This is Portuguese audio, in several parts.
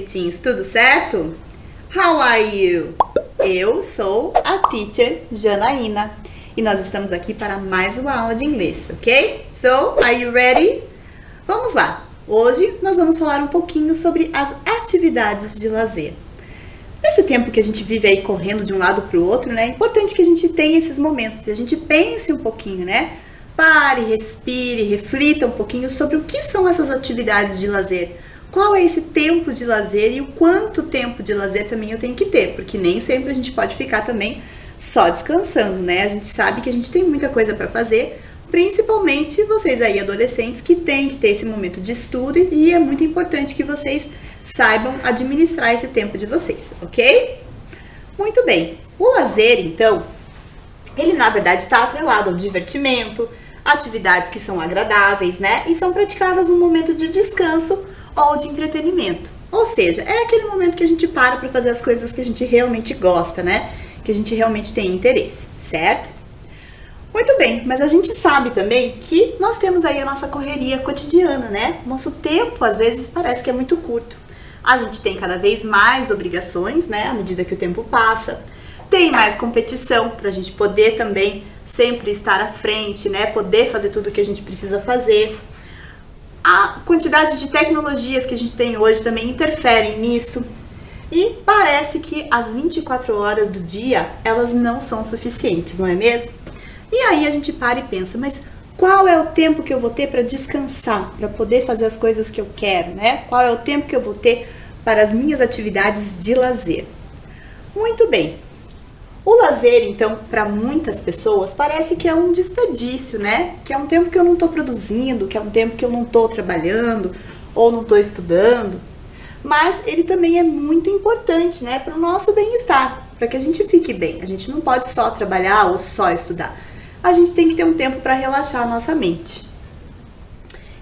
bonitinhos, tudo certo? How are you? Eu sou a teacher Janaína e nós estamos aqui para mais uma aula de inglês, ok? So, are you ready? Vamos lá! Hoje nós vamos falar um pouquinho sobre as atividades de lazer. Nesse tempo que a gente vive aí correndo de um lado para o outro, né? É importante que a gente tenha esses momentos e a gente pense um pouquinho, né? Pare, respire, reflita um pouquinho sobre o que são essas atividades de lazer. Qual é esse tempo de lazer e o quanto tempo de lazer também eu tenho que ter, porque nem sempre a gente pode ficar também só descansando, né? A gente sabe que a gente tem muita coisa para fazer, principalmente vocês aí adolescentes que têm que ter esse momento de estudo e é muito importante que vocês saibam administrar esse tempo de vocês, ok? Muito bem. O lazer, então, ele na verdade está atrelado ao divertimento, atividades que são agradáveis, né? E são praticadas num momento de descanso ou de entretenimento. Ou seja, é aquele momento que a gente para fazer as coisas que a gente realmente gosta, né? Que a gente realmente tem interesse, certo? Muito bem, mas a gente sabe também que nós temos aí a nossa correria cotidiana, né? Nosso tempo, às vezes, parece que é muito curto. A gente tem cada vez mais obrigações, né? À medida que o tempo passa. Tem mais competição para a gente poder também sempre estar à frente, né? Poder fazer tudo o que a gente precisa fazer. A quantidade de tecnologias que a gente tem hoje também interferem nisso. E parece que as 24 horas do dia, elas não são suficientes, não é mesmo? E aí a gente para e pensa, mas qual é o tempo que eu vou ter para descansar, para poder fazer as coisas que eu quero, né? Qual é o tempo que eu vou ter para as minhas atividades de lazer? Muito bem. O lazer, então, para muitas pessoas, parece que é um desperdício, né? Que é um tempo que eu não estou produzindo, que é um tempo que eu não estou trabalhando ou não estou estudando. Mas ele também é muito importante, né? Para o nosso bem-estar, para que a gente fique bem. A gente não pode só trabalhar ou só estudar. A gente tem que ter um tempo para relaxar a nossa mente.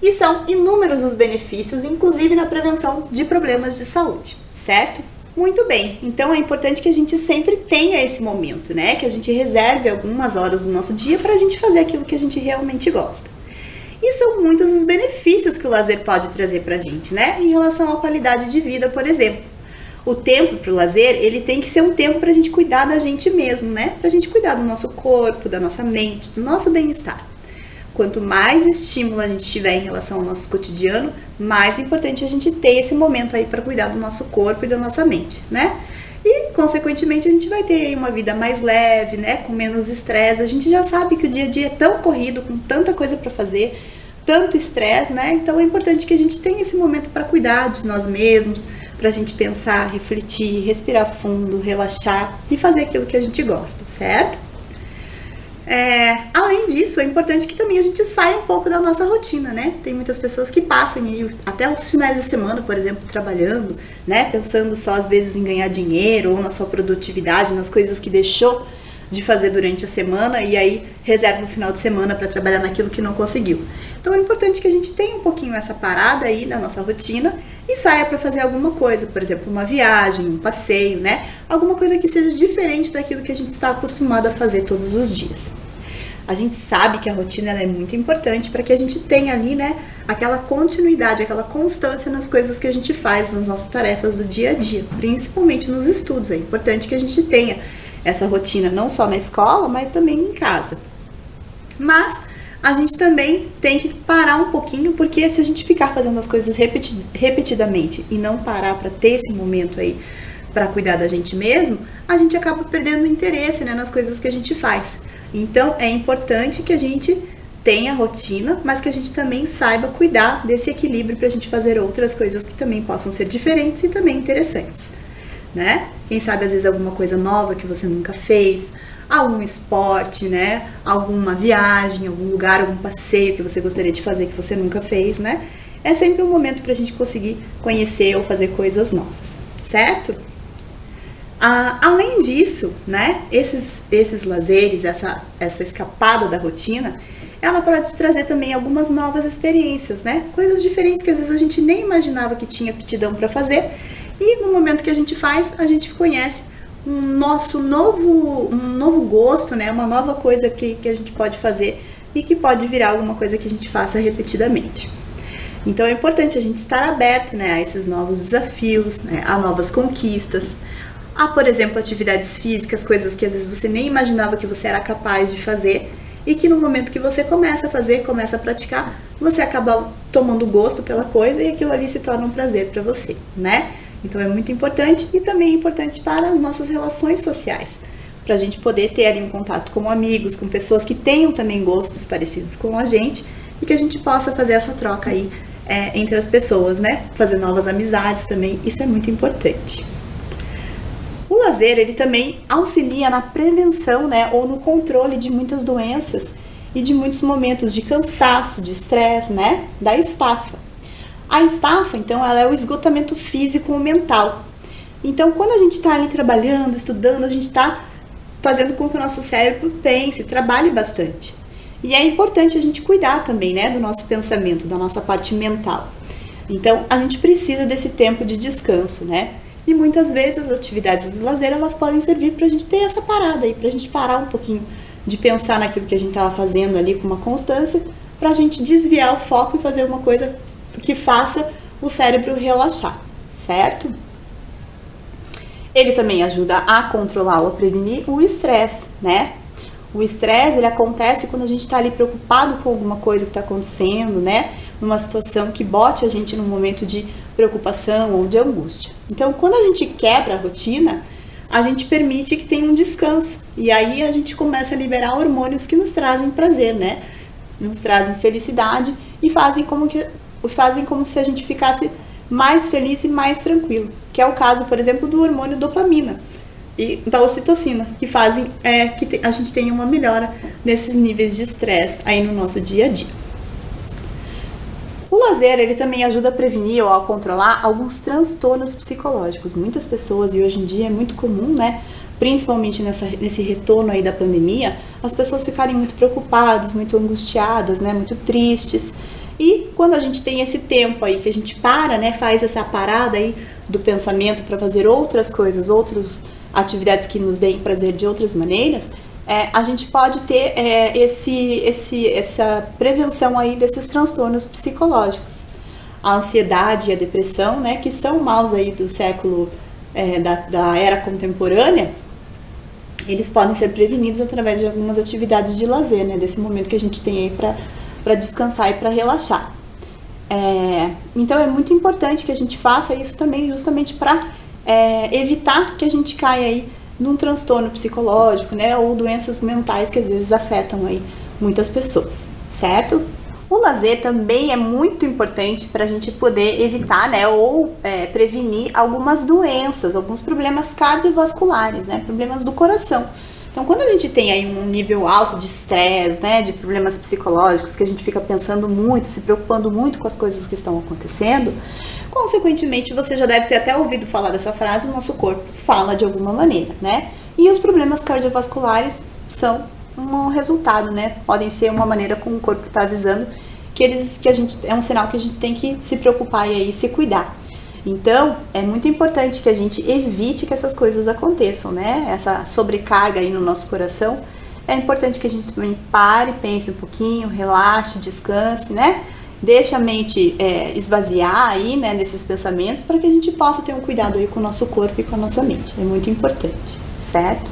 E são inúmeros os benefícios, inclusive na prevenção de problemas de saúde, certo? Muito bem, então é importante que a gente sempre tenha esse momento, né? Que a gente reserve algumas horas do nosso dia para a gente fazer aquilo que a gente realmente gosta. E são muitos os benefícios que o lazer pode trazer para a gente, né? Em relação à qualidade de vida, por exemplo. O tempo para o lazer, ele tem que ser um tempo para a gente cuidar da gente mesmo, né? Para a gente cuidar do nosso corpo, da nossa mente, do nosso bem-estar. Quanto mais estímulo a gente tiver em relação ao nosso cotidiano, mais importante a gente ter esse momento aí para cuidar do nosso corpo e da nossa mente, né? E, consequentemente, a gente vai ter aí uma vida mais leve, né? Com menos estresse. A gente já sabe que o dia a dia é tão corrido, com tanta coisa para fazer, tanto estresse, né? Então, é importante que a gente tenha esse momento para cuidar de nós mesmos, para a gente pensar, refletir, respirar fundo, relaxar e fazer aquilo que a gente gosta, certo? Além disso, é importante que também a gente saia um pouco da nossa rotina, né? Tem muitas pessoas que passam aí, até os finais de semana, por exemplo, trabalhando, né? Pensando só às vezes em ganhar dinheiro ou na sua produtividade, nas coisas que deixou de fazer durante a semana e aí reserva o final de semana para trabalhar naquilo que não conseguiu. Então é importante que a gente tenha um pouquinho essa parada aí na nossa rotina e saia para fazer alguma coisa, por exemplo, uma viagem, um passeio, né? Alguma coisa que seja diferente daquilo que a gente está acostumado a fazer todos os dias. A gente sabe que a rotina ela é muito importante para que a gente tenha ali, né, aquela continuidade, aquela constância nas coisas que a gente faz, nas nossas tarefas do dia a dia, principalmente nos estudos. É importante que a gente tenha essa rotina não só na escola, mas também em casa. Mas a gente também tem que parar um pouquinho, porque se a gente ficar fazendo as coisas repetidamente e não parar para ter esse momento aí para cuidar da gente mesmo, a gente acaba perdendo interesse, né, nas coisas que a gente faz. Então, é importante que a gente tenha rotina, mas que a gente também saiba cuidar desse equilíbrio para a gente fazer outras coisas que também possam ser diferentes e também interessantes, né? Quem sabe, às vezes, alguma coisa nova que você nunca fez, algum esporte, né? Alguma viagem, algum lugar, algum passeio que você gostaria de fazer que você nunca fez, né? É sempre um momento para a gente conseguir conhecer ou fazer coisas novas, certo? Além disso, né, esses lazeres, essa escapada da rotina, ela pode trazer também algumas novas experiências, né? Coisas diferentes que às vezes a gente nem imaginava que tinha aptidão para fazer. E no momento que a gente faz, a gente conhece um novo gosto, né? Uma nova coisa que a gente pode fazer e que pode virar alguma coisa que a gente faça repetidamente. Então é importante a gente estar aberto, né, a esses novos desafios, né, a novas conquistas, a, por exemplo, atividades físicas, coisas que às vezes você nem imaginava que você era capaz de fazer e que no momento que você começa a fazer, começa a praticar, você acaba tomando gosto pela coisa e aquilo ali se torna um prazer para você, né? Então é muito importante e também é importante para as nossas relações sociais, para a gente poder ter ali um contato com amigos, com pessoas que tenham também gostos parecidos com a gente e que a gente possa fazer essa troca aí entre as pessoas, né? Fazer novas amizades também, isso é muito importante. O lazer, ele também auxilia na prevenção, né, ou no controle de muitas doenças e de muitos momentos de cansaço, de estresse, né, da estafa. A estafa, então, ela é o esgotamento físico ou mental. Então, quando a gente está ali trabalhando, estudando, a gente está fazendo com que o nosso cérebro pense, trabalhe bastante. E é importante a gente cuidar também, né, do nosso pensamento, da nossa parte mental. Então, a gente precisa desse tempo de descanso, né? E muitas vezes as atividades de lazer, elas podem servir para a gente ter essa parada aí, para a gente parar um pouquinho de pensar naquilo que a gente estava fazendo ali com uma constância, para a gente desviar o foco e fazer uma coisa que faça o cérebro relaxar, certo? Ele também ajuda a controlar ou a prevenir o estresse, né? O estresse, ele acontece quando a gente está ali preocupado com alguma coisa que está acontecendo, né? Numa situação que bote a gente num momento de preocupação ou de angústia. Então, quando a gente quebra a rotina, a gente permite que tenha um descanso. E aí a gente começa a liberar hormônios que nos trazem prazer, né? Nos trazem felicidade e fazem como se a gente ficasse mais feliz e mais tranquilo. Que é o caso, por exemplo, do hormônio dopamina e da ocitocina, que fazem que a gente tenha uma melhora nesses níveis de estresse aí no nosso dia a dia. O lazer, ele também ajuda a prevenir ou a controlar alguns transtornos psicológicos. Muitas pessoas, e hoje em dia é muito comum, né, principalmente nesse retorno aí da pandemia, as pessoas ficarem muito preocupadas, muito angustiadas, né, muito tristes. E quando a gente tem esse tempo aí que a gente para, né, faz essa parada aí do pensamento para fazer outras coisas, outras atividades que nos deem prazer de outras maneiras, a gente pode ter essa prevenção aí desses transtornos psicológicos. A ansiedade e a depressão, né, que são maus aí do século, da era contemporânea, eles podem ser prevenidos através de algumas atividades de lazer, né, desse momento que a gente tem aí para descansar e para relaxar. Então é muito importante que a gente faça isso também justamente para evitar que a gente caia aí num transtorno psicológico, né, ou doenças mentais que às vezes afetam aí muitas pessoas, certo? O lazer também é muito importante para a gente poder evitar, né, ou prevenir algumas doenças, alguns problemas cardiovasculares, né, problemas do coração. Então, quando a gente tem aí um nível alto de estresse, né, de problemas psicológicos, que a gente fica pensando muito, se preocupando muito com as coisas que estão acontecendo, consequentemente, você já deve ter até ouvido falar dessa frase, o nosso corpo fala de alguma maneira, né? E os problemas cardiovasculares são um resultado, né? Podem ser uma maneira como o corpo está avisando que a gente é um sinal que a gente tem que se preocupar e aí se cuidar. Então, é muito importante que a gente evite que essas coisas aconteçam, né? Essa sobrecarga aí no nosso coração. É importante que a gente também pare, pense um pouquinho, relaxe, descanse, né? Deixa a mente esvaziar aí, né, desses pensamentos, para que a gente possa ter um cuidado aí com o nosso corpo e com a nossa mente. É muito importante, certo?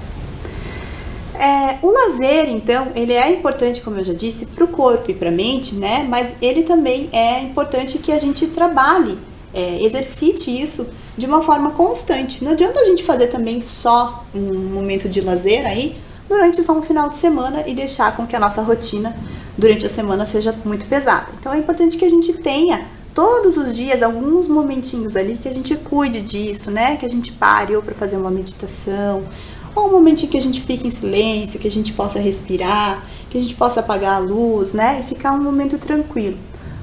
O lazer, então, ele é importante, como eu já disse, para o corpo e para a mente, né? Mas ele também é importante que a gente trabalhe, exercite isso de uma forma constante. Não adianta a gente fazer também só um momento de lazer aí, durante só um final de semana e deixar com que a nossa rotina durante a semana seja muito pesada. Então é importante que a gente tenha todos os dias alguns momentinhos ali que a gente cuide disso, né? Que a gente pare ou para fazer uma meditação, ou um momentinho que a gente fique em silêncio, que a gente possa respirar, que a gente possa apagar a luz, né? E ficar um momento tranquilo.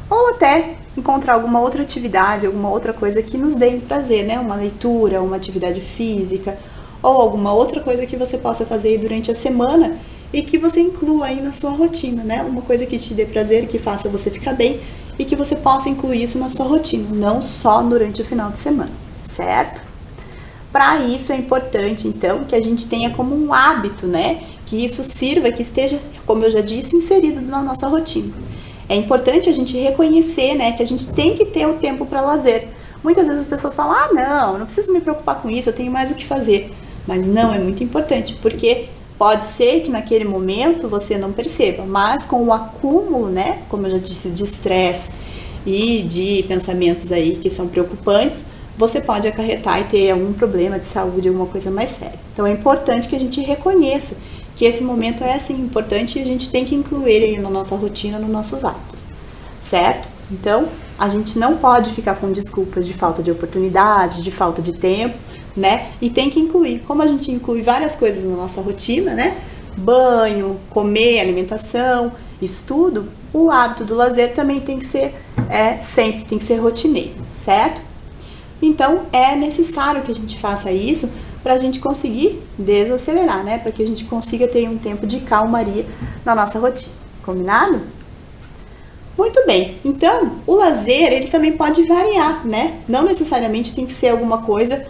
Ou até encontrar alguma outra atividade, alguma outra coisa que nos dê prazer, né? Uma leitura, uma atividade física, ou alguma outra coisa que você possa fazer aí durante a semana e que você inclua aí na sua rotina, né? Uma coisa que te dê prazer, que faça você ficar bem e que você possa incluir isso na sua rotina, não só durante o final de semana, certo? Para isso é importante, então, que a gente tenha como um hábito, né? Que isso sirva, que esteja, como eu já disse, inserido na nossa rotina. é importante a gente reconhecer, né, que a gente tem que ter o tempo para lazer. Muitas vezes as pessoas falam, não preciso me preocupar com isso, eu tenho mais o que fazer. Mas não, é muito importante, porque pode ser que naquele momento você não perceba, mas com o acúmulo, né, como eu já disse, de estresse e de pensamentos aí que são preocupantes, você pode acarretar e ter algum problema de saúde, alguma coisa mais séria. Então é importante que a gente reconheça que esse momento é assim importante e a gente tem que incluir ele na nossa rotina, nos nossos hábitos, certo? Então a gente não pode ficar com desculpas de falta de oportunidade, de falta de tempo, né? E tem que incluir, como a gente inclui várias coisas na nossa rotina, né? Banho, comer, alimentação, estudo, o hábito do lazer também tem que ser sempre, tem que ser rotineiro, certo? Então é necessário que a gente faça isso para a gente conseguir desacelerar, né? Para que a gente consiga ter um tempo de calmaria na nossa rotina, combinado? Muito bem, então o lazer ele também pode variar, né? Não necessariamente tem que ser alguma coisa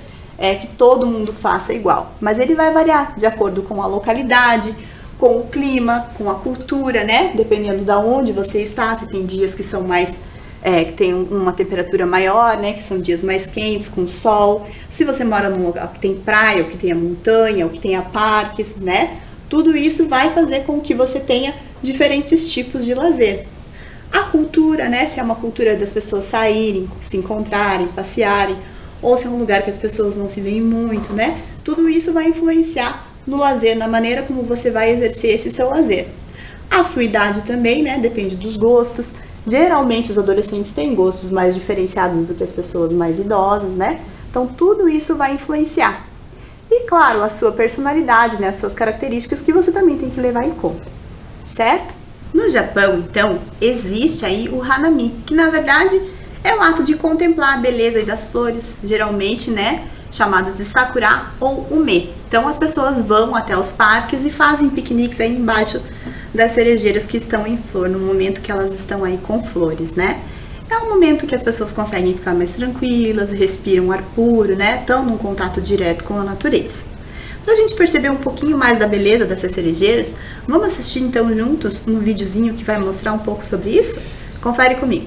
que todo mundo faça igual, mas ele vai variar de acordo com a localidade, com o clima, com a cultura, né? Dependendo de onde você está, se tem dias que são mais, que tem uma temperatura maior, né? Que são dias mais quentes, com sol. Se você mora num lugar que tem praia, ou que tenha montanha, ou que tenha parques, né? Tudo isso vai fazer com que você tenha diferentes tipos de lazer. A cultura, né? Se é uma cultura das pessoas saírem, se encontrarem, passearem, ou se é um lugar que as pessoas não se veem muito, né? Tudo isso vai influenciar no lazer, na maneira como você vai exercer esse seu lazer. A sua idade também, né? Depende dos gostos. Geralmente os adolescentes têm gostos mais diferenciados do que as pessoas mais idosas, né? Então tudo isso vai influenciar. E claro, a sua personalidade, né? As suas características que você também tem que levar em conta, certo? No Japão, então, existe aí o Hanami, que na verdade é o ato de contemplar a beleza das flores, geralmente, né, chamado de Sakura ou Ume. Então as pessoas vão até os parques e fazem piqueniques aí embaixo das cerejeiras que estão em flor, no momento que elas estão aí com flores, né? É um momento que as pessoas conseguem ficar mais tranquilas, respiram ar puro, né? Estão num contato direto com a natureza. Para a gente perceber um pouquinho mais da beleza dessas cerejeiras, vamos assistir então juntos um videozinho que vai mostrar um pouco sobre isso? Confere comigo!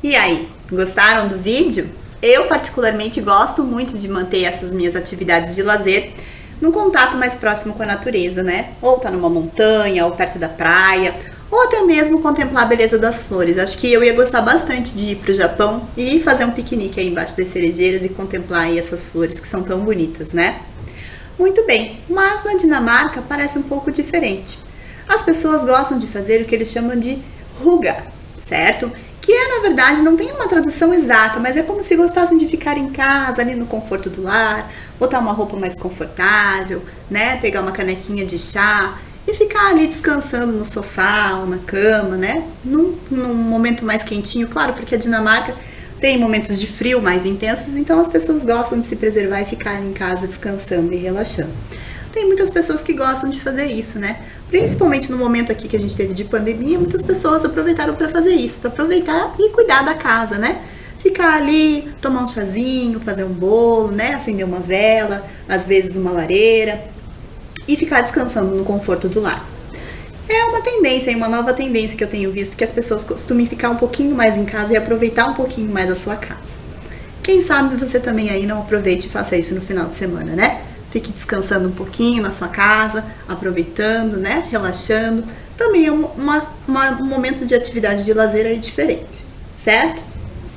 E aí, gostaram do vídeo? Eu particularmente gosto muito de manter essas minhas atividades de lazer num contato mais próximo com a natureza, né? Ou tá numa montanha, ou perto da praia, ou até mesmo contemplar a beleza das flores. Acho que eu ia gostar bastante de ir pro Japão e fazer um piquenique aí embaixo das cerejeiras e contemplar aí essas flores que são tão bonitas, né? Muito bem, mas na Dinamarca parece um pouco diferente. As pessoas gostam de fazer o que eles chamam de hygge, certo? Que na verdade, não tem uma tradução exata, mas é como se gostassem de ficar em casa, ali no conforto do lar, botar uma roupa mais confortável, né? Pegar uma canequinha de chá e ficar ali descansando no sofá ou na cama, né? Num momento mais quentinho, claro, porque a Dinamarca tem momentos de frio mais intensos, então as pessoas gostam de se preservar e ficar em casa descansando e relaxando. Tem muitas pessoas que gostam de fazer isso, né? Principalmente no momento aqui que a gente teve de pandemia, muitas pessoas aproveitaram para fazer isso, para aproveitar e cuidar da casa, né? Ficar ali, tomar um chazinho, fazer um bolo, né? Acender uma vela, às vezes uma lareira e ficar descansando no conforto do lar. É uma tendência, uma nova tendência que eu tenho visto, que as pessoas costumem ficar um pouquinho mais em casa e aproveitar um pouquinho mais a sua casa. Quem sabe você também aí não aproveite e faça isso no final de semana, né? fique descansando um pouquinho na sua casa, aproveitando, né? Relaxando. Também é um momento de atividade de lazer aí diferente, certo?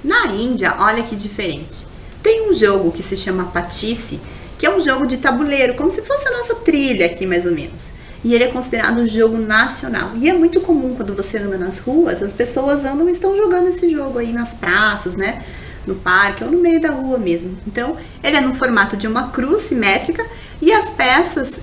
Na Índia, olha que diferente. Tem um jogo que se chama Patisse, que é um jogo de tabuleiro, como se fosse a nossa trilha aqui, mais ou menos. E ele é considerado um jogo nacional. E é muito comum quando você anda nas ruas, as pessoas andam e estão jogando esse jogo aí nas praças, né? No parque ou no meio da rua mesmo. Então, ele é no formato de uma cruz simétrica e as peças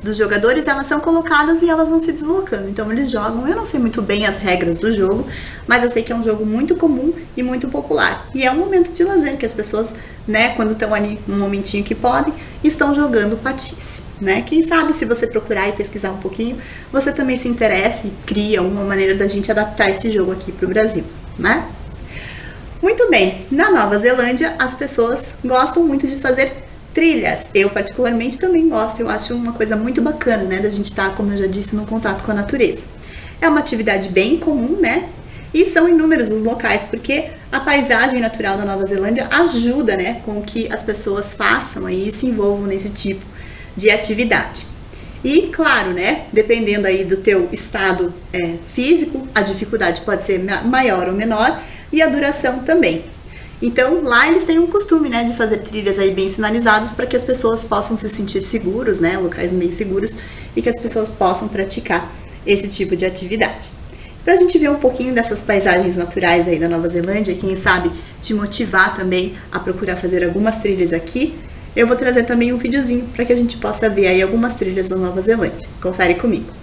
dos jogadores, elas são colocadas e elas vão se deslocando. Então, eles jogam, eu não sei muito bem as regras do jogo, mas eu sei que é um jogo muito comum e muito popular. E é um momento de lazer que as pessoas, né, quando estão ali num momentinho que podem, estão jogando patisse, né? Quem sabe se você procurar e pesquisar um pouquinho, você também se interessa e cria uma maneira da gente adaptar esse jogo aqui para o Brasil, né? Muito bem, na Nova Zelândia as pessoas gostam muito de fazer trilhas. Eu particularmente também gosto, eu acho uma coisa muito bacana, né, da gente estar, como eu já disse, no contato com a natureza. É uma atividade bem comum, né, e são inúmeros os locais, porque a paisagem natural da Nova Zelândia ajuda, né, com que as pessoas façam aí e se envolvam nesse tipo de atividade. E claro, né, dependendo aí do teu estado físico, a dificuldade pode ser maior ou menor, e a duração também. Então, lá eles têm um costume, né, de fazer trilhas aí bem sinalizadas para que as pessoas possam se sentir seguros, né, locais bem seguros, e que as pessoas possam praticar esse tipo de atividade. Para a gente ver um pouquinho dessas paisagens naturais aí da Nova Zelândia, quem sabe te motivar também a procurar fazer algumas trilhas aqui, eu vou trazer também um videozinho para que a gente possa ver aí algumas trilhas da Nova Zelândia. Confere comigo.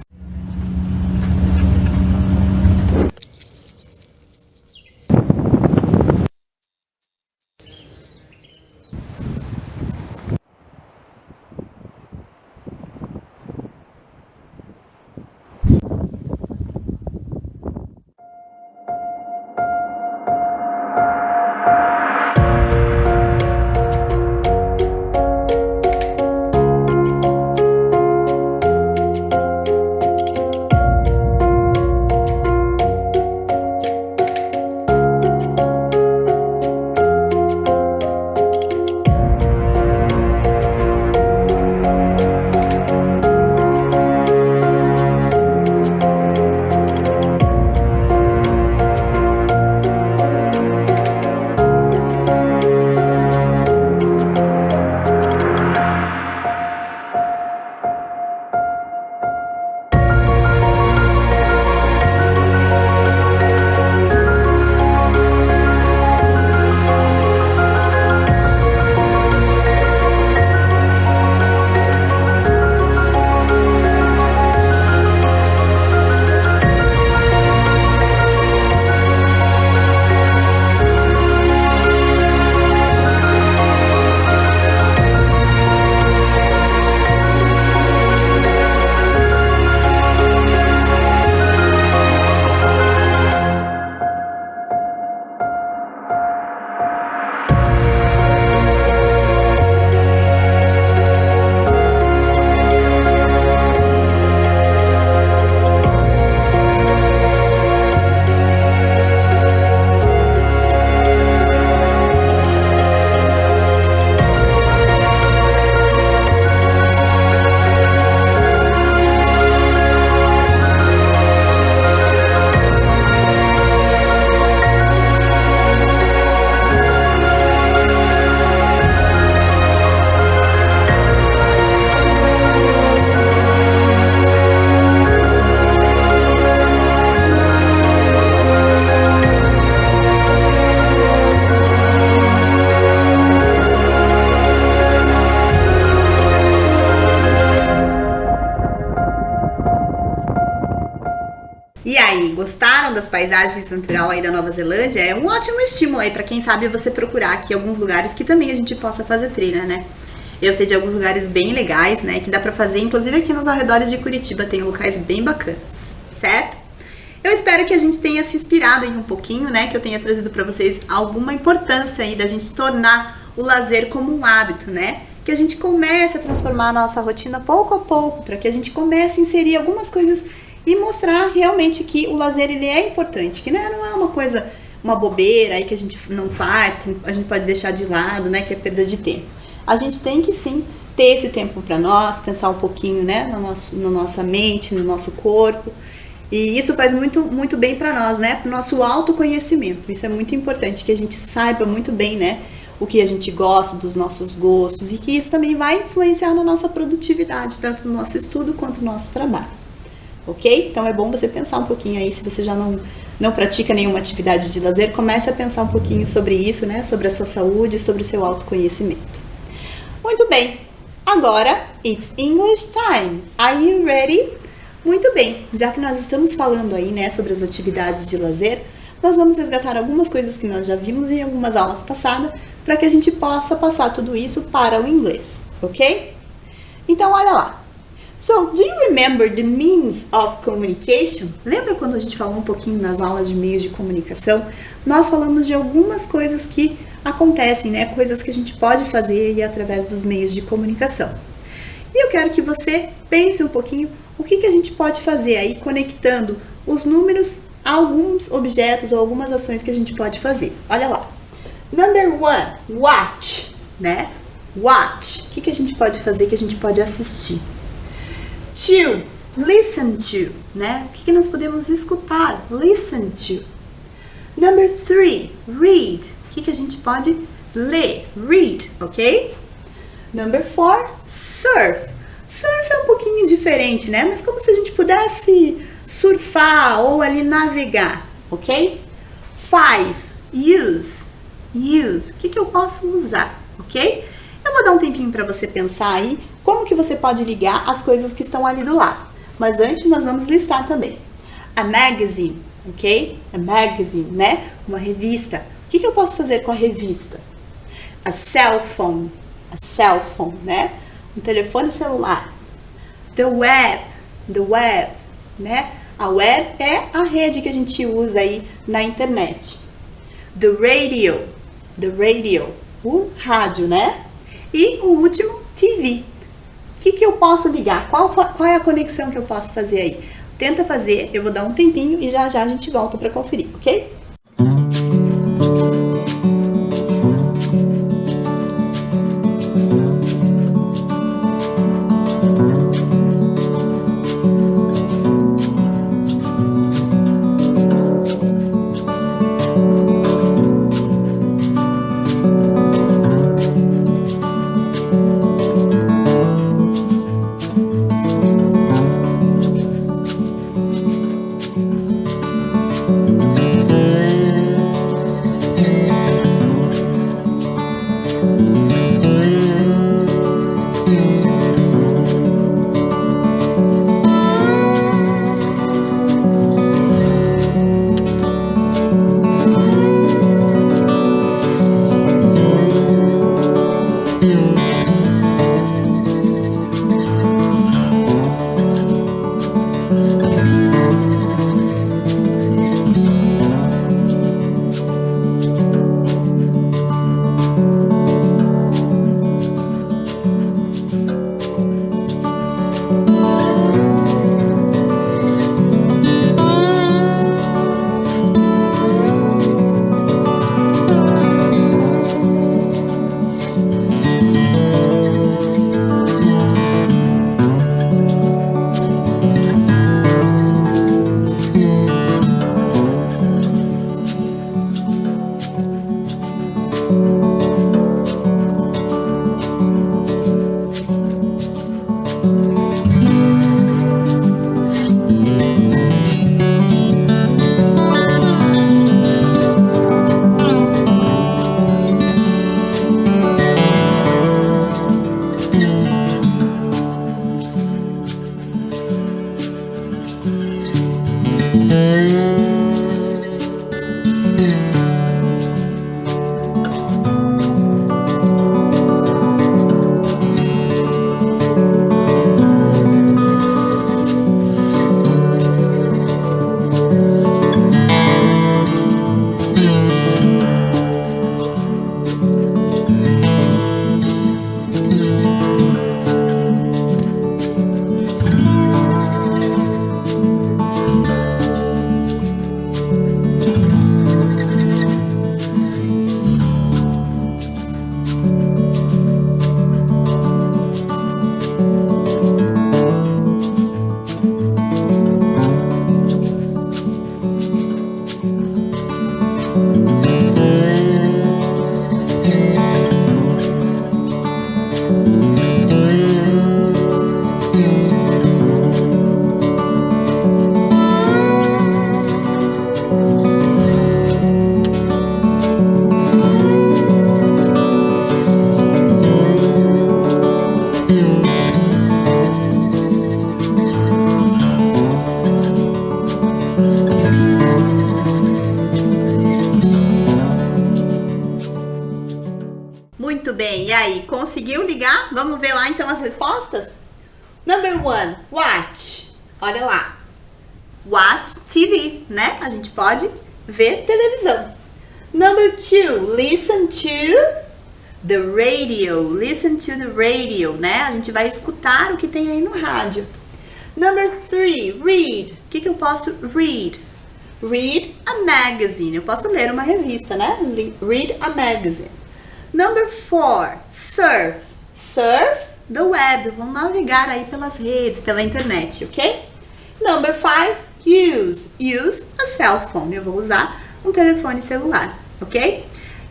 E aí, gostaram das paisagens naturais aí da Nova Zelândia? É um ótimo estímulo aí para quem sabe você procurar aqui alguns lugares que também a gente possa fazer trilha, né? Eu sei de alguns lugares bem legais, né, que dá pra fazer, inclusive aqui nos arredores de Curitiba tem locais bem bacanas, certo? Eu espero que a gente tenha se inspirado aí um pouquinho, né, que eu tenha trazido pra vocês alguma importância aí da gente tornar o lazer como um hábito, né? Que a gente comece a transformar a nossa rotina pouco a pouco, para que a gente comece a inserir algumas coisas e mostrar realmente que o lazer ele é importante, que né, não é uma coisa, uma bobeira aí que a gente não faz, que a gente pode deixar de lado, né, que é perda de tempo. A gente tem que sim ter esse tempo para nós, pensar um pouquinho, né, na nossa mente, no nosso corpo. E isso faz muito, muito bem para nós, né, para o nosso autoconhecimento. Isso é muito importante, que a gente saiba muito bem, né, o que a gente gosta, dos nossos gostos, e que isso também vai influenciar na nossa produtividade, tanto no nosso estudo quanto no nosso trabalho. Ok? Então é bom você pensar um pouquinho aí, se você já não pratica nenhuma atividade de lazer, comece a pensar um pouquinho sobre isso, né, sobre a sua saúde, sobre o seu autoconhecimento. Muito bem, agora it's English time. Are you ready? Muito bem, já que nós estamos falando aí, né, sobre as atividades de lazer, nós vamos resgatar algumas coisas que nós já vimos em algumas aulas passadas, para que a gente possa passar tudo isso para o inglês, ok? Então, olha lá. So, do you remember the means of communication? Lembra quando a gente falou um pouquinho nas aulas de meios de comunicação? Nós falamos de algumas coisas que acontecem, né? Coisas que a gente pode fazer aí através dos meios de comunicação. E eu quero que você pense um pouquinho o que a gente pode fazer aí conectando os números a alguns objetos ou algumas ações que a gente pode fazer. Olha lá. Number 1, watch, né? Watch. O que a gente pode fazer, que a gente pode assistir? 2, listen to, né? O que nós podemos escutar? Listen to. Number 3, read. O que a gente pode ler? Read, ok? Number 4, surf. Surf é um pouquinho diferente, né? Mas como se a gente pudesse surfar ou ali navegar, ok? 5, use. Use. O que eu posso usar, ok? Eu vou dar um tempinho para você pensar aí como que você pode ligar as coisas que estão ali do lado. Mas antes nós vamos listar também. A magazine, ok? A magazine, né? Uma revista. O que eu posso fazer com a revista? A cell phone, né? Um telefone celular. The web, né? A web é a rede que a gente usa aí na internet. The radio, o rádio, né? E o último, TV. O que eu posso ligar? Qual é a conexão que eu posso fazer aí? Tenta fazer, eu vou dar um tempinho e já a gente volta para conferir, ok? Conseguiu ligar? Vamos ver lá então as respostas? Number 1, watch. Olha lá. Watch TV, né? A gente pode ver televisão. Number 2, listen to the radio. Listen to the radio, né? A gente vai escutar o que tem aí no rádio. Number 3, read. O que eu posso read? Read a magazine. Eu posso ler uma revista, né? Read a magazine. Number 4, surf. Surf the web. Vamos navegar aí pelas redes, pela internet, ok? Number 5, use. Use a cell phone. Eu vou usar um telefone celular, ok?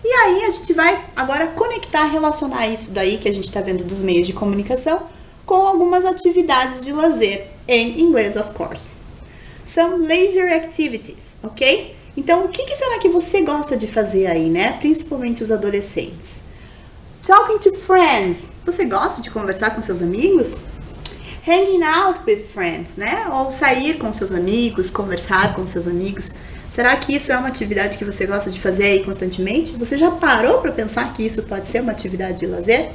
E aí a gente vai agora conectar, relacionar isso daí que a gente está vendo dos meios de comunicação com algumas atividades de lazer, em inglês, of course. São leisure activities, ok? Então, o que será que você gosta de fazer aí, né? Principalmente os adolescentes. Talking to friends. Você gosta de conversar com seus amigos? Hanging out with friends, né? Ou sair com seus amigos, conversar com seus amigos. Será que isso é uma atividade que você gosta de fazer aí constantemente? Você já parou para pensar que isso pode ser uma atividade de lazer?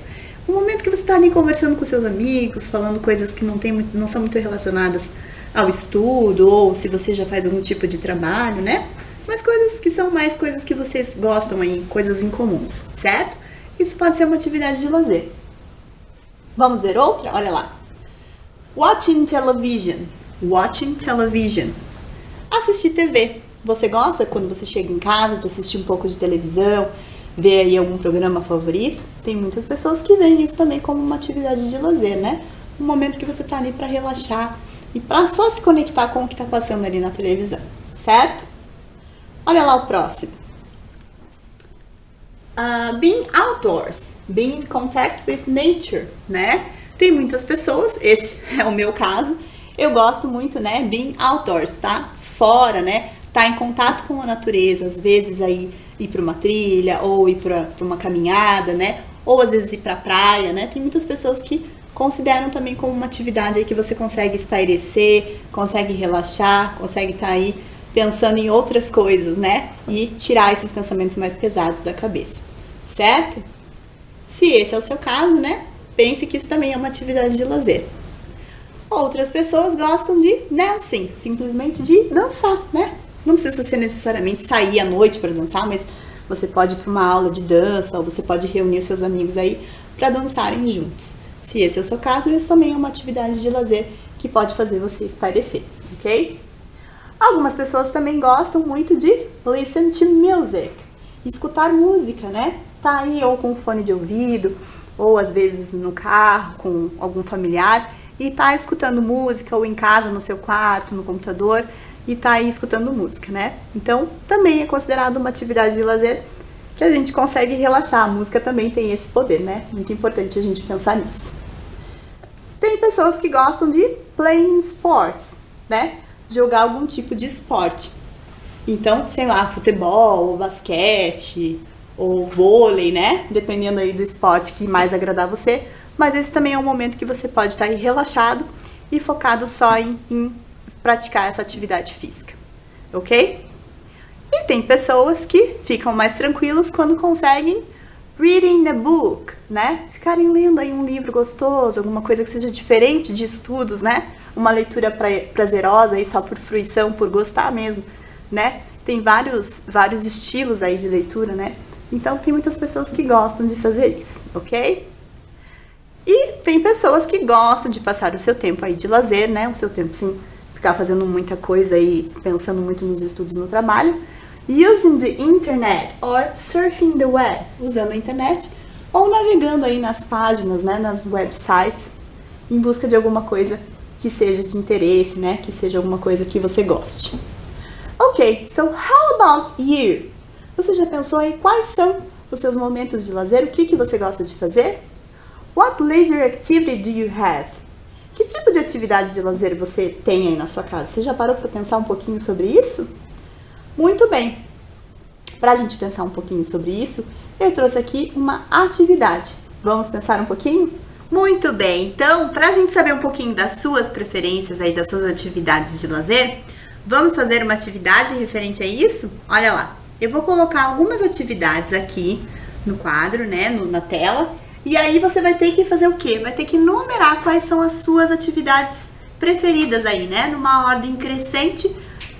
No momento que você está ali conversando com seus amigos, falando coisas que não são muito relacionadas ao estudo, ou se você já faz algum tipo de trabalho, né? Mas coisas que são mais coisas que vocês gostam aí, coisas incomuns, certo? Isso pode ser uma atividade de lazer. Vamos ver outra? Olha lá. Watching television. Watching television. Assistir TV. Você gosta quando você chega em casa de assistir um pouco de televisão, ver aí algum programa favorito? Tem muitas pessoas que veem isso também como uma atividade de lazer, né? Um momento que você tá ali para relaxar e para só se conectar com o que tá passando ali na televisão, certo? Olha lá o próximo. Being outdoors. Being in contact with nature, né? Tem muitas pessoas, esse é o meu caso, eu gosto muito, né? Being outdoors, tá? Fora, né? Tá em contato com a natureza, às vezes aí ir para uma trilha, ou ir para uma caminhada, né? Ou às vezes ir para a praia, né? Tem muitas pessoas que consideram também como uma atividade aí que você consegue espairecer, consegue relaxar, consegue estar aí pensando em outras coisas, né? E tirar esses pensamentos mais pesados da cabeça, certo? Se esse é o seu caso, né? Pense que isso também é uma atividade de lazer. Outras pessoas gostam de dancing, simplesmente de dançar, né? Não precisa ser necessariamente sair à noite para dançar, mas você pode ir para uma aula de dança, ou você pode reunir os seus amigos aí para dançarem juntos. Se esse é o seu caso, esse também é uma atividade de lazer que pode fazer você espairecer, ok? Algumas pessoas também gostam muito de listen to music, escutar música, né? Tá aí ou com fone de ouvido, ou às vezes no carro com algum familiar e tá escutando música, ou em casa, no seu quarto, no computador, e tá aí escutando música, né? Então, também é considerado uma atividade de lazer que a gente consegue relaxar. A música também tem esse poder, né? Muito importante a gente pensar nisso. Tem pessoas que gostam de playing sports, né? Jogar algum tipo de esporte. Então, sei lá, futebol, ou basquete, ou vôlei, né? Dependendo aí do esporte que mais agradar você. Mas esse também é um momento que você pode estar aí relaxado e focado só em praticar essa atividade física, ok? E tem pessoas que ficam mais tranquilos quando conseguem reading a book, né? Ficarem lendo aí um livro gostoso, alguma coisa que seja diferente de estudos, né? Uma leitura prazerosa aí só por fruição, por gostar mesmo, né? Tem vários estilos aí de leitura, né? Então tem muitas pessoas que gostam de fazer isso, ok? E tem pessoas que gostam de passar o seu tempo aí de lazer, né? O seu tempo, sim, ficar fazendo muita coisa e pensando muito nos estudos, no trabalho. Using the internet or surfing the web, usando a internet ou navegando aí nas páginas, né, nas websites, em busca de alguma coisa que seja de interesse, né, que seja alguma coisa que você goste. Ok, so how about you? Você já pensou aí quais são os seus momentos de lazer? O que você gosta de fazer? What leisure activity do you have? Que tipo de atividade de lazer você tem aí na sua casa? Você já parou para pensar um pouquinho sobre isso? Muito bem. Para a gente pensar um pouquinho sobre isso, eu trouxe aqui uma atividade. Vamos pensar um pouquinho? Muito bem. Então, para a gente saber um pouquinho das suas preferências aí, das suas atividades de lazer, vamos fazer uma atividade referente a isso? Olha lá. Eu vou colocar algumas atividades aqui no quadro, né, na tela, E aí você vai ter que fazer o quê? Vai ter que numerar quais são as suas atividades preferidas aí, né? Numa ordem crescente,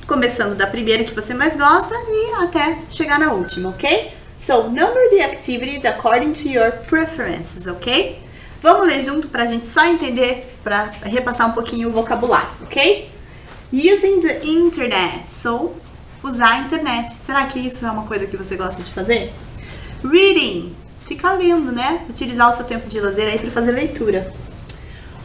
começando da primeira que você mais gosta e até chegar na última, ok? So, number the activities according to your preferences, ok? Vamos ler junto pra gente só entender, pra repassar um pouquinho o vocabulário, ok? Using the internet. So, usar a internet. Será que isso é uma coisa que você gosta de fazer? Reading. Ficar lendo, né? Utilizar o seu tempo de lazer aí para fazer leitura.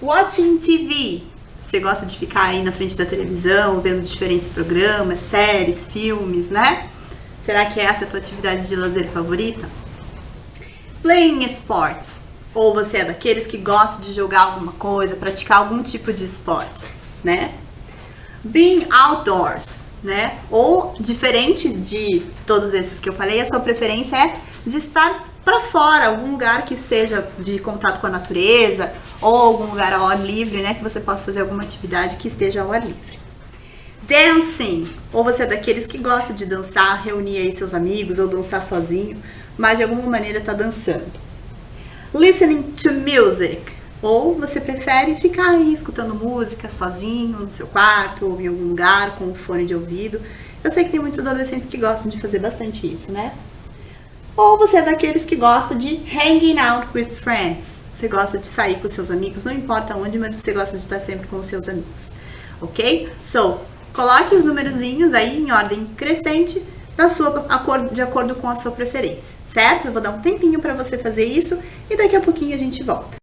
Watching TV. Você gosta de ficar aí na frente da televisão, vendo diferentes programas, séries, filmes, né? Será que essa é a tua atividade de lazer favorita? Playing sports. Ou você é daqueles que gosta de jogar alguma coisa, praticar algum tipo de esporte, né? Being outdoors, né? Ou, diferente de todos esses que eu falei, a sua preferência é de estar para fora, algum lugar que seja de contato com a natureza, ou algum lugar ao ar livre, né? Que você possa fazer alguma atividade que esteja ao ar livre. Dancing, ou você é daqueles que gosta de dançar, reunir aí seus amigos, ou dançar sozinho, mas de alguma maneira tá dançando. Listening to music, ou você prefere ficar aí escutando música sozinho, no seu quarto, ou em algum lugar, com um fone de ouvido. Eu sei que tem muitos adolescentes que gostam de fazer bastante isso, né? Ou você é daqueles que gosta de hanging out with friends. Você gosta de sair com seus amigos, não importa onde, mas você gosta de estar sempre com os seus amigos. Ok? So, coloque os numerozinhos aí em ordem crescente de acordo com a sua preferência, certo? Eu vou dar um tempinho para você fazer isso e daqui a pouquinho a gente volta.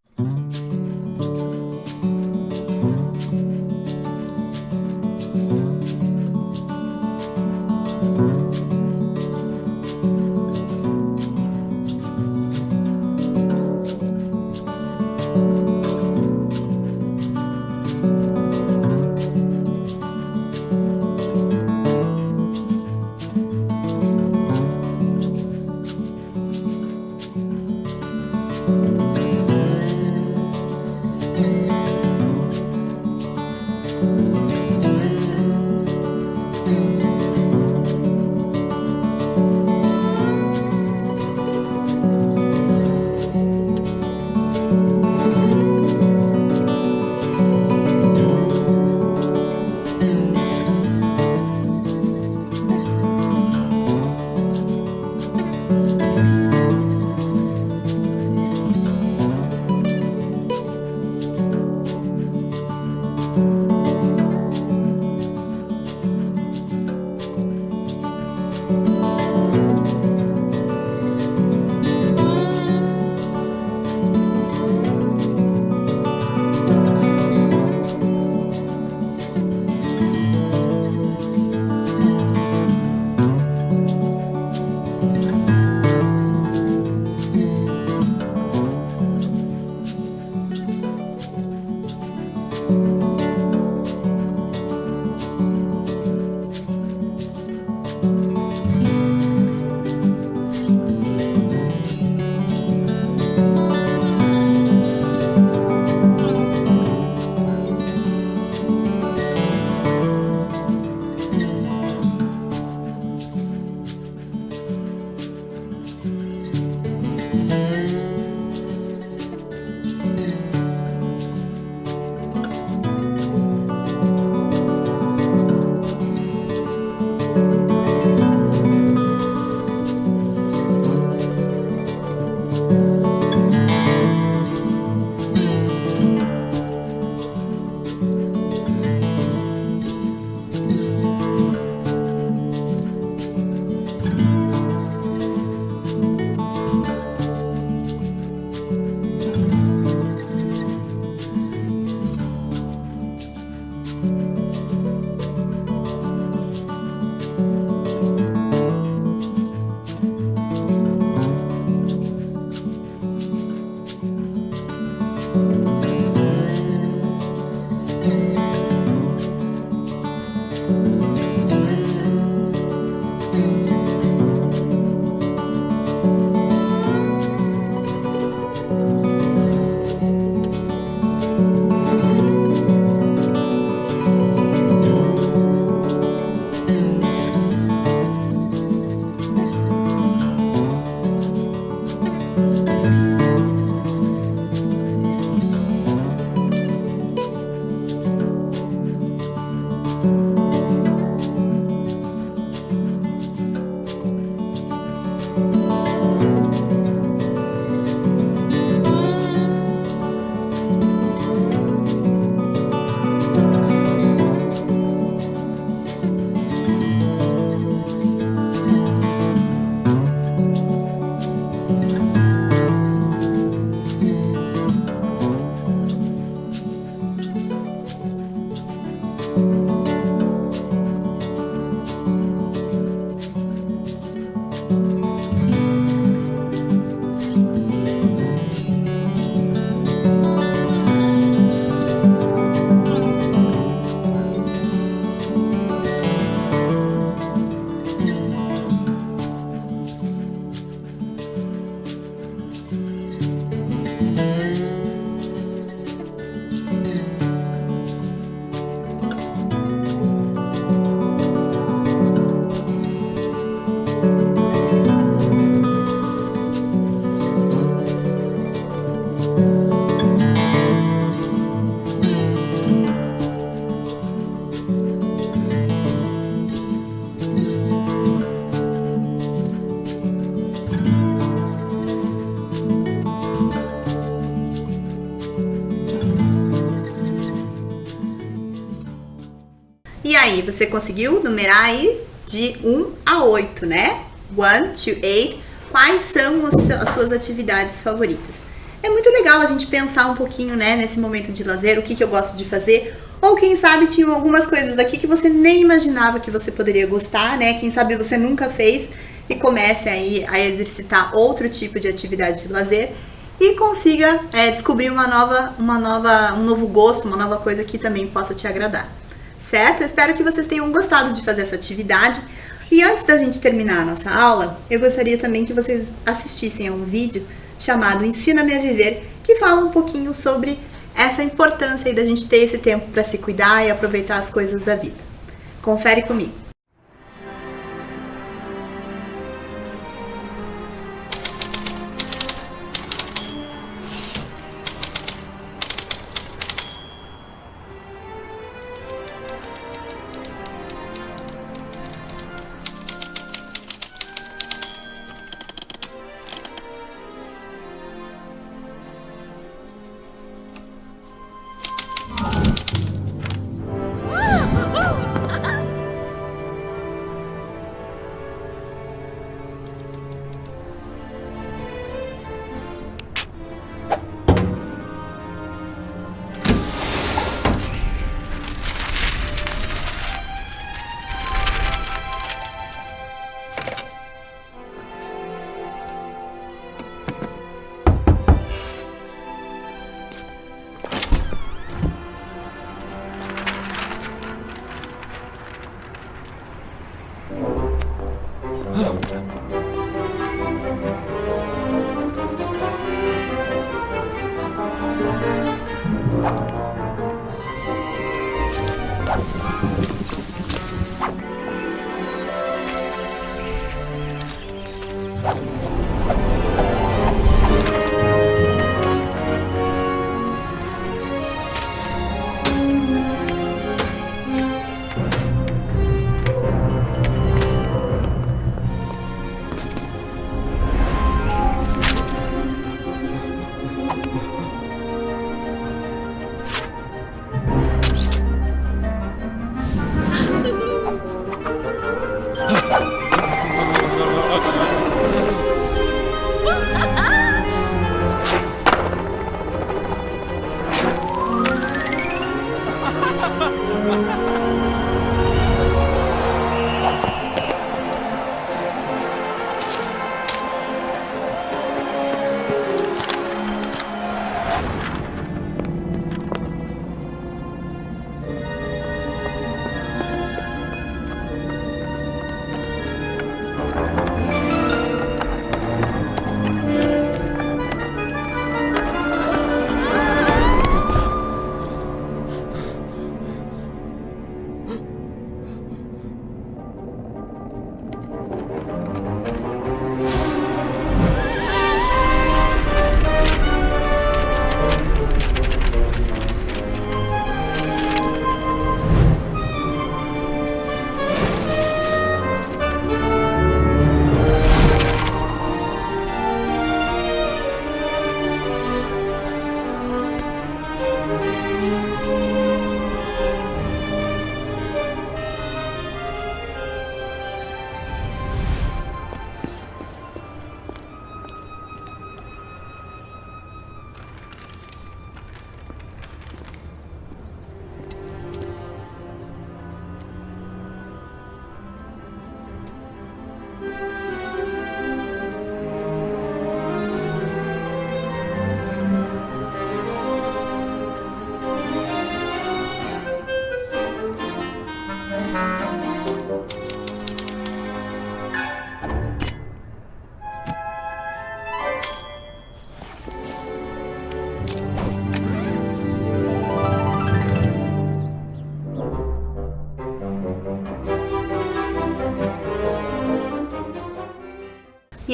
E aí, você conseguiu numerar aí de 1 a 8, né? 1 to 8. Quais são as suas atividades favoritas? É muito legal a gente pensar um pouquinho, né, nesse momento de lazer, o que eu gosto de fazer. Ou quem sabe tinham algumas coisas aqui que você nem imaginava que você poderia gostar, né? Quem sabe você nunca fez e comece aí a exercitar outro tipo de atividade de lazer e consiga descobrir um novo gosto, uma nova coisa que também possa te agradar. Certo? Eu espero que vocês tenham gostado de fazer essa atividade. E antes da gente terminar a nossa aula, eu gostaria também que vocês assistissem a um vídeo chamado Ensina-me a Viver, que fala um pouquinho sobre essa importância aí da gente ter esse tempo para se cuidar e aproveitar as coisas da vida. Confere comigo.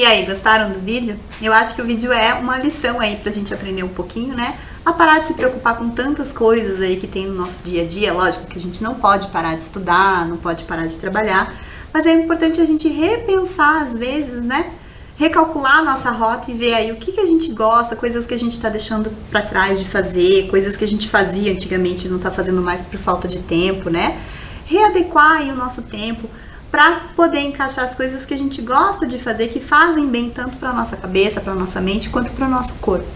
E aí, gostaram do vídeo? Eu acho que o vídeo é uma lição aí pra gente aprender um pouquinho, né? A parar de se preocupar com tantas coisas aí que tem no nosso dia a dia. Lógico que a gente não pode parar de estudar, não pode parar de trabalhar, mas é importante a gente repensar às vezes, né? Recalcular a nossa rota e ver aí o que a gente gosta, coisas que a gente está deixando para trás de fazer, coisas que a gente fazia antigamente e não está fazendo mais por falta de tempo, né? Readequar aí o nosso tempo para poder encaixar as coisas que a gente gosta de fazer, que fazem bem tanto para nossa cabeça, para nossa mente, quanto para o nosso corpo.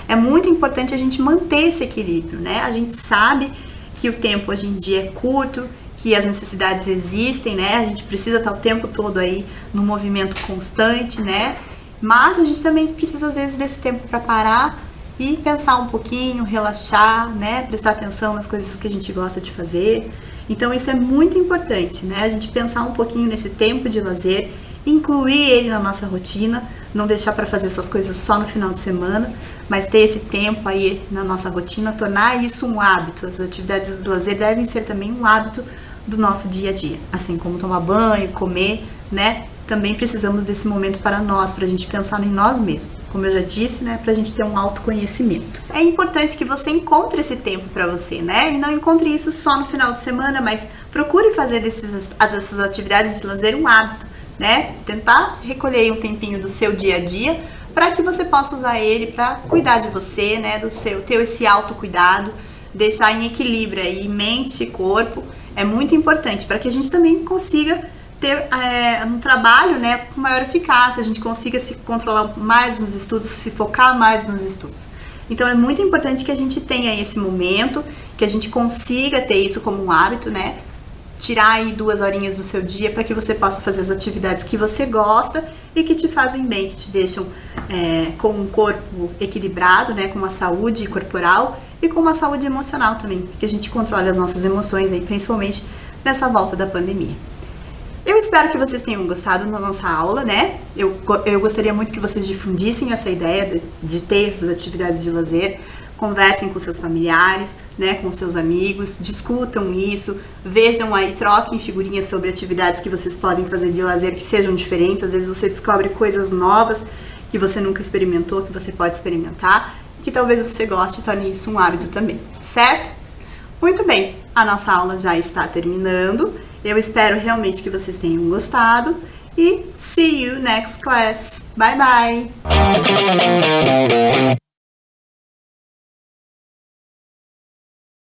É muito importante a gente manter esse equilíbrio, né? A gente sabe que o tempo hoje em dia é curto, que as necessidades existem, né? A gente precisa estar o tempo todo aí no movimento constante, né? Mas a gente também precisa às vezes desse tempo para parar e pensar um pouquinho, relaxar, né? Prestar atenção nas coisas que a gente gosta de fazer. Então isso é muito importante, né? A gente pensar um pouquinho nesse tempo de lazer, incluir ele na nossa rotina, não deixar para fazer essas coisas só no final de semana, mas ter esse tempo aí na nossa rotina, tornar isso um hábito. As atividades de lazer devem ser também um hábito do nosso dia a dia, assim como tomar banho, comer, né? Também precisamos desse momento para nós, para a gente pensar em nós mesmos, como eu já disse, né? Para a gente ter um autoconhecimento. É importante que você encontre esse tempo para você, né? E não encontre isso só no final de semana, mas procure fazer essas atividades de lazer um hábito, né? Tentar recolher um tempinho do seu dia a dia para que você possa usar ele para cuidar de você, né? Ter esse autocuidado, deixar em equilíbrio aí mente e corpo. É muito importante para que a gente também consiga ter um trabalho, né, com maior eficácia, a gente consiga se controlar mais nos estudos, se focar mais nos estudos. Então é muito importante que a gente tenha esse momento, que a gente consiga ter isso como um hábito, né? Tirar aí 2 horinhas do seu dia para que você possa fazer as atividades que você gosta e que te fazem bem, que te deixam com um corpo equilibrado, né, com uma saúde corporal e com uma saúde emocional também, que a gente controle as nossas emoções aí, principalmente nessa volta da pandemia. Eu espero que vocês tenham gostado da nossa aula, né? Eu gostaria muito que vocês difundissem essa ideia de ter essas atividades de lazer. Conversem com seus familiares, né, com seus amigos, discutam isso, vejam aí, troquem figurinhas sobre atividades que vocês podem fazer de lazer que sejam diferentes. Às vezes você descobre coisas novas que você nunca experimentou, que você pode experimentar, que talvez você goste e torne isso um hábito também, certo? Muito bem, a nossa aula já está terminando. Eu espero realmente que vocês tenham gostado e see you next class. Bye bye!